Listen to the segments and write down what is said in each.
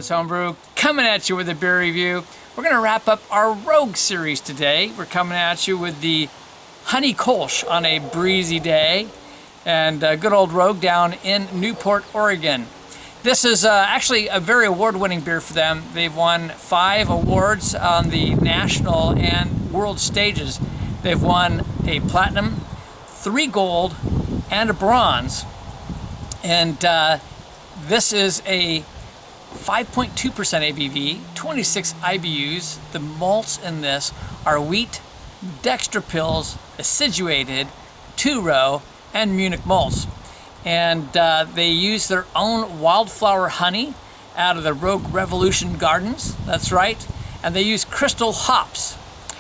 Kolsch Homebrew, coming at you with a beer review. We're going to wrap up our Rogue series today. We're coming at you with the Honey Kolsch on a breezy day, and good old Rogue down in Newport, Oregon. This is actually a very award-winning beer for them. They've won 5 awards on the national and world stages. They've won a platinum, 3 gold, and a bronze. And this is a 5.2% ABV, 26 IBUs. The malts in this are wheat, DextraPils, Aciduated, 2-row, and Munich malts. And they use their own wildflower honey out of the Rogue Revolution Gardens. That's right. And they use crystal hops.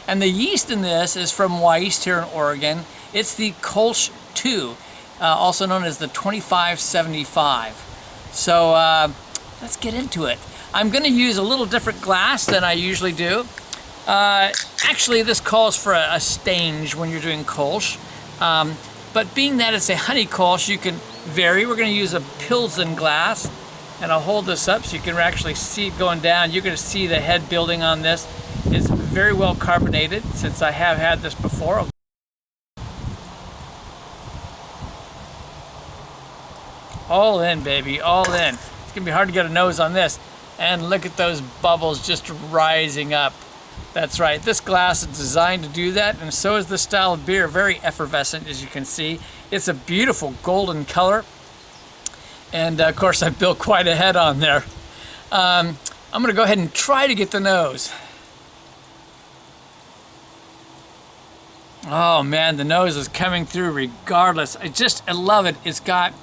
And the yeast in this is from Wyeast here in Oregon. It's the Kolsch II, also known as the 2575. So let's get into it. I'm going to use a little different glass than I usually do. Actually, this calls for a stange when you're doing Kolsch. But being that it's a honey Kolsch, you can vary. We're going to use a Pilsen glass, and I'll hold this up so you can actually see it going down. You're going to see the head building on this. It's very well carbonated, since I have had this before. All in, baby, all in. It's gonna be hard to get a nose on this. And look at those bubbles just rising up. That's right, this glass is designed to do that, and so is this style of beer. Very effervescent, as you can see. It's a beautiful golden color. And of course, I built quite a head on there. I'm gonna go ahead and try to get the nose. Oh man, the nose is coming through regardless. I love it. It's got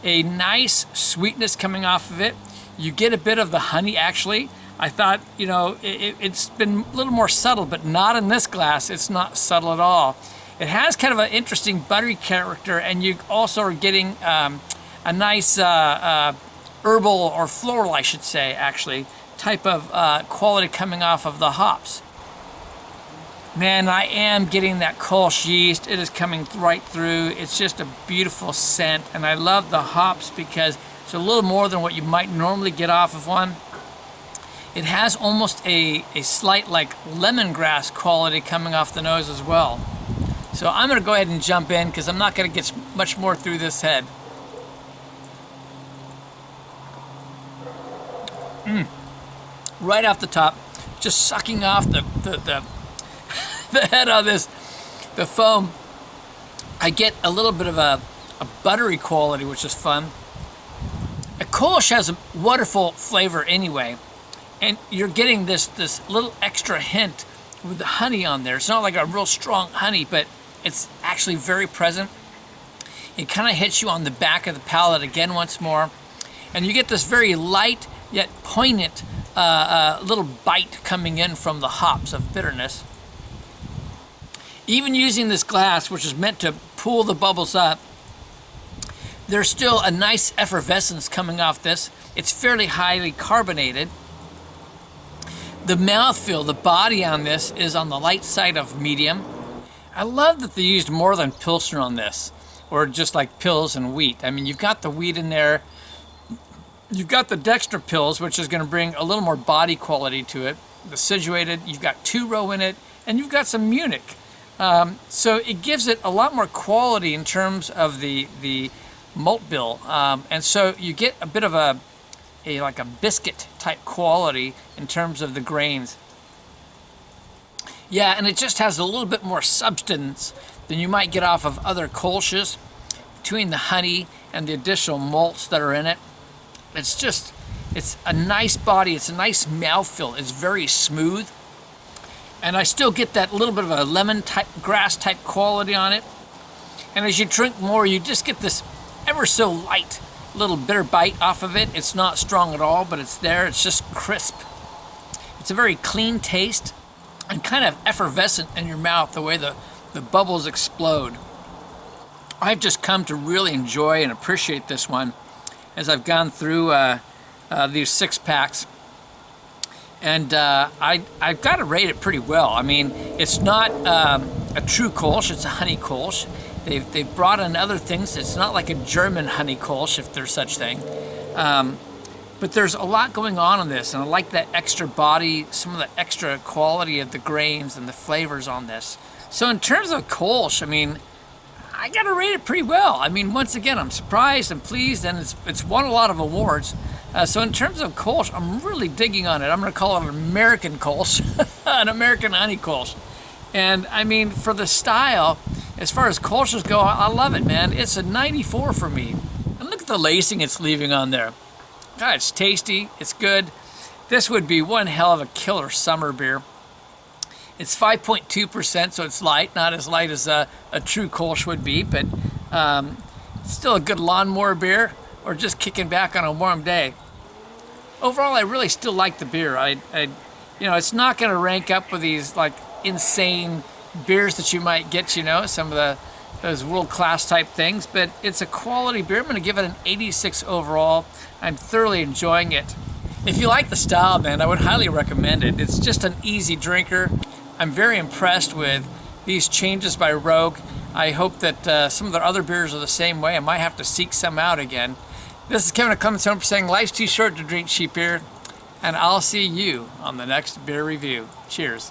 a nice sweetness coming off of it. You get a bit of the honey, actually. I thought, you know, it's been a little more subtle, but not in this glass. It's not subtle at all. It has kind of an interesting buttery character, and you also are getting a nice herbal or floral, I should say, actually, type of quality coming off of the hops. Man, I am getting that Kolsch yeast. It is coming right through. It's just a beautiful scent, and I love the hops because it's a little more than what you might normally get off of one. It has almost a slight like lemongrass quality coming off the nose as well. So I'm going to go ahead and jump in because I'm not going to get much more through this head. Right off the top, just sucking off the head on this, the foam. I get a little bit of a buttery quality, which is fun. A Kolsch has a wonderful flavor anyway, and you're getting this little extra hint with the honey on there. It's not like a real strong honey, but it's actually very present. It kind of hits you on the back of the palate again once more, and you get this very light yet poignant little bite coming in from the hops of bitterness. Even using this glass, which is meant to pull the bubbles up, there's still a nice effervescence coming off this. It's fairly highly carbonated. The mouthfeel, the body on this is on the light side of medium. I love that they used more than Pilsner on this, or just like Pils and wheat. I mean, you've got the wheat in there. You've got the DextraPils, which is going to bring a little more body quality to it. The Aciduated, you've got 2-row in it, and you've got some Munich. So it gives it a lot more quality in terms of the malt bill, and so you get a bit of a like a biscuit type quality in terms of the grains. Yeah, and it just has a little bit more substance than you might get off of other Kolsches between the honey and the additional malts that are in it. It's a nice body. It's a nice mouthfeel. It's very smooth. And I still get that little bit of a lemon type, grass type quality on it. And as you drink more, you just get this ever so light little bitter bite off of it. It's not strong at all, but it's there. It's just crisp. It's a very clean taste and kind of effervescent in your mouth, the way the bubbles explode. I've just come to really enjoy and appreciate this one as I've gone through these 6-packs. And I've got to rate it pretty well. I mean, it's not a true Kolsch, it's a honey Kolsch. They've brought in other things. It's not like a German honey Kolsch, if there's such thing. But there's a lot going on in this, and I like that extra body, some of the extra quality of the grains and the flavors on this. So in terms of Kolsch, I mean, I gotta rate it pretty well. I mean, once again, I'm surprised and pleased, and it's won a lot of awards. So in terms of Kolsch, I'm really digging on it. I'm gonna call it an American Kolsch, an American honey Kolsch. And I mean, for the style, as far as Kolsch's go, I love it, man. It's a 94 for me. And look at the lacing it's leaving on there. God, it's tasty, it's good. This would be one hell of a killer summer beer. It's 5.2%, so it's light, not as light as a true Kolsch would be, but it's still a good lawnmower beer, or just kicking back on a warm day. Overall, I really still like the beer. You know, it's not going to rank up with these like insane beers that you might get, you know, some of those world-class type things, but it's a quality beer. I'm going to give it an 86 overall. I'm thoroughly enjoying it. If you like the style, man, I would highly recommend it. It's just an easy drinker. I'm very impressed with these changes by Rogue. I hope that some of their other beers are the same way. I might have to seek some out again. This is Kevin at Clemens Home saying life's too short to drink cheap beer, and I'll see you on the next beer review. Cheers.